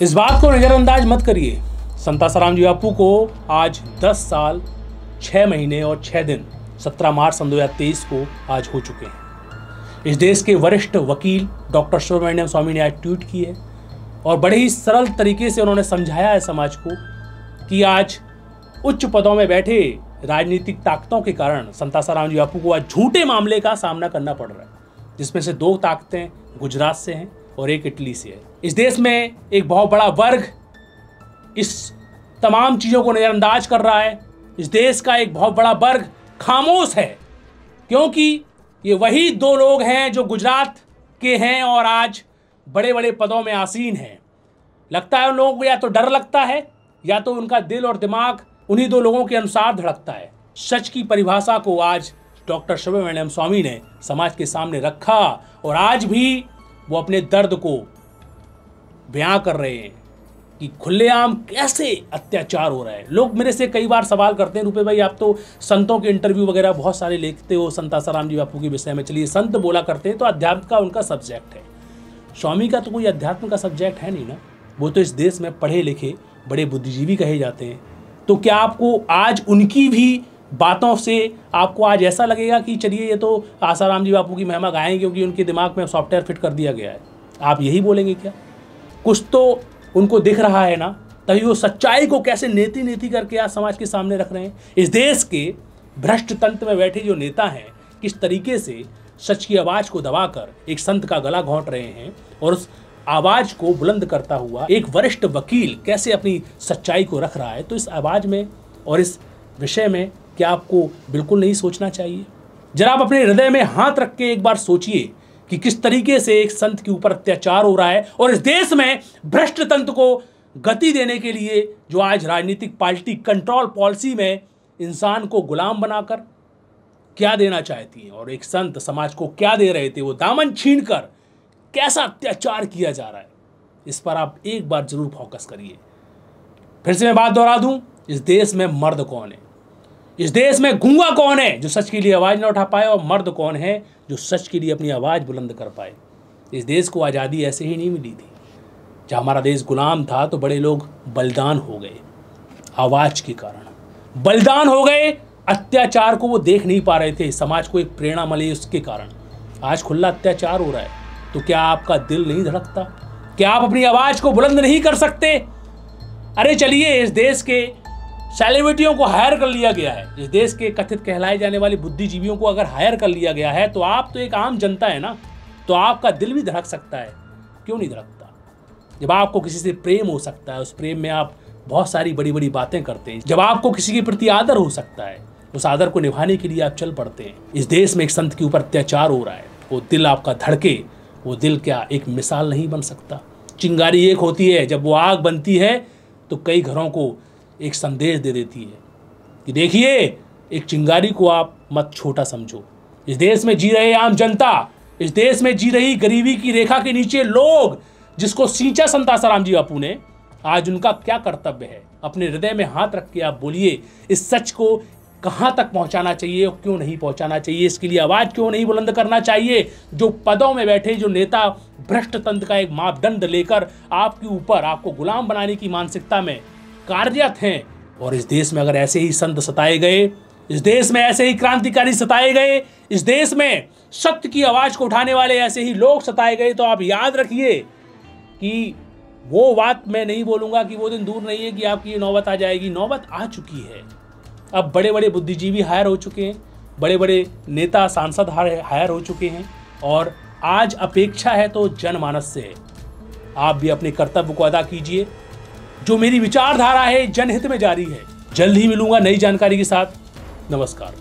इस बात को नज़रअंदाज मत करिए, संत आसाराम जी बापू को आज 10 साल 6 महीने और 6 दिन 17 मार्च सन 2023 को आज हो चुके हैं। इस देश के वरिष्ठ वकील डॉक्टर सुब्रमण्यम स्वामी ने आज ट्वीट की है और बड़े ही सरल तरीके से उन्होंने समझाया है समाज को कि आज उच्च पदों में बैठे राजनीतिक ताकतों के कारण संत आसाराम जी बापू को आज झूठे मामले का सामना करना पड़ रहा है, जिसमें से 2 ताकतें गुजरात से हैं और 1 इटली से है। इस देश में एक बहुत बड़ा वर्ग इस तमाम चीज़ों को नज़रअंदाज कर रहा है। इस देश का एक बहुत बड़ा वर्ग खामोश है, क्योंकि ये वही 2 लोग हैं जो गुजरात के हैं और आज बड़े बड़े पदों में आसीन हैं। लगता है उन लोगों को या तो डर लगता है या तो उनका दिल और दिमाग उन्हीं 2 लोगों के अनुसार धड़कता है। सच की परिभाषा को आज डॉक्टर सुब्रमण्यम स्वामी ने समाज के सामने रखा और आज भी वो अपने दर्द को बयां कर रहे हैं कि खुलेआम कैसे अत्याचार हो रहा है। लोग मेरे से कई बार सवाल करते हैं, रूपे भाई आप तो संतों के इंटरव्यू वगैरह बहुत सारे लिखते हो संत आसाराम जी बापू के विषय में, चलिए संत बोला करते हैं तो अध्यात्म का उनका सब्जेक्ट है। स्वामी का तो कोई अध्यात्म का सब्जेक्ट है नहीं ना, वो तो इस देश में पढ़े लिखे बड़े बुद्धिजीवी कहे जाते हैं। तो क्या आपको आज उनकी भी बातों से आपको आज ऐसा लगेगा कि चलिए ये तो आसाराम जी बापू की महिमा गाएं क्योंकि उनके दिमाग में सॉफ्टवेयर फिट कर दिया गया है, आप यही बोलेंगे क्या? कुछ तो उनको दिख रहा है ना, तभी वो सच्चाई को कैसे नेति नेति करके आज समाज के सामने रख रहे हैं। इस देश के भ्रष्ट तंत्र में बैठे जो नेता हैं किस तरीके से सच की आवाज़ को दबाकर एक संत का गला घोंट रहे हैं और उस आवाज़ को बुलंद करता हुआ एक वरिष्ठ वकील कैसे अपनी सच्चाई को रख रहा है। तो इस आवाज़ में और इस विषय में क्या आपको बिल्कुल नहीं सोचना चाहिए? जरा आप अपने हृदय में हाथ रख के एक बार सोचिए कि किस तरीके से एक संत के ऊपर अत्याचार हो रहा है और इस देश में भ्रष्ट तंत्र को गति देने के लिए जो आज राजनीतिक पार्टी कंट्रोल पॉलिसी में इंसान को गुलाम बनाकर क्या देना चाहती है और एक संत समाज को क्या दे रहे थे, वो दामन छीनकर कैसा अत्याचार किया जा रहा है, इस पर आप एक बार जरूर फोकस करिए। फिर से मैं बात दोहरा दूं, इस देश में मर्द कौन है, इस देश में गूंगा कौन है जो सच के लिए आवाज़ ना उठा पाए और मर्द कौन है जो सच के लिए अपनी आवाज़ बुलंद कर पाए। इस देश को आज़ादी ऐसे ही नहीं मिली थी। जब हमारा देश गुलाम था तो बड़े लोग बलिदान हो गए, आवाज़ के कारण बलिदान हो गए। अत्याचार को वो देख नहीं पा रहे थे, समाज को एक प्रेरणा मिली उसके कारण। आज खुला अत्याचार हो रहा है तो क्या आपका दिल नहीं धड़कता? क्या आप अपनी आवाज़ को बुलंद नहीं कर सकते? अरे चलिए, इस देश के सेलिब्रिटियों को हायर कर लिया गया है, इस देश के कथित कहलाए जाने वाले बुद्धिजीवियों को अगर हायर कर लिया गया है तो आप तो एक आम जनता है ना, तो आपका दिल भी धड़क सकता है, क्यों नहीं धड़कता? जब आपको किसी से प्रेम हो सकता है, उस प्रेम में आप बहुत सारी बड़ी बड़ी बातें करते हैं। जब आपको किसी के प्रति आदर हो सकता है, उस आदर को निभाने के लिए आप चल पड़ते हैं। इस देश में एक संत के ऊपर अत्याचार हो रहा है, वो दिल आपका धड़के, वो दिल क्या एक मिसाल नहीं बन सकता? चिंगारी एक होती है, जब वो आग बनती है तो कई घरों को एक संदेश दे देती है कि देखिए, एक चिंगारी को आप मत छोटा समझो। इस देश में जी रहे आम जनता, इस देश में जी रही गरीबी की रेखा के नीचे लोग, जिसको सींचा संत आसाराम जी बापू ने, आज उनका क्या कर्तव्य है? अपने हृदय में हाथ रख के आप बोलिए, इस सच को कहाँ तक पहुँचाना चाहिए और क्यों नहीं पहुँचाना चाहिए? इसके लिए आवाज़ क्यों नहीं बुलंद करना चाहिए? जो पदों में बैठे जो नेता भ्रष्ट तंत्र का एक मापदंड लेकर आपके ऊपर आपको गुलाम बनाने की मानसिकता में कार्यरत हैं, और इस देश में अगर ऐसे ही संत सताए गए, इस देश में ऐसे ही क्रांतिकारी सताए गए, इस देश में सत्य की आवाज़ को उठाने वाले ऐसे ही लोग सताए गए, तो आप याद रखिए कि वो बात मैं नहीं बोलूँगा कि वो दिन दूर नहीं है कि आपकी ये नौबत आ जाएगी। नौबत आ चुकी है। अब बड़े बड़े बुद्धिजीवी हायर हो चुके हैं, बड़े बड़े नेता सांसद हायर हो चुके हैं और आज अपेक्षा है तो जनमानस से है। आप भी अपने कर्तव्य को अदा कीजिए। जो मेरी विचारधारा है जनहित में जारी है। जल्द ही मिलूंगा नई जानकारी के साथ। नमस्कार।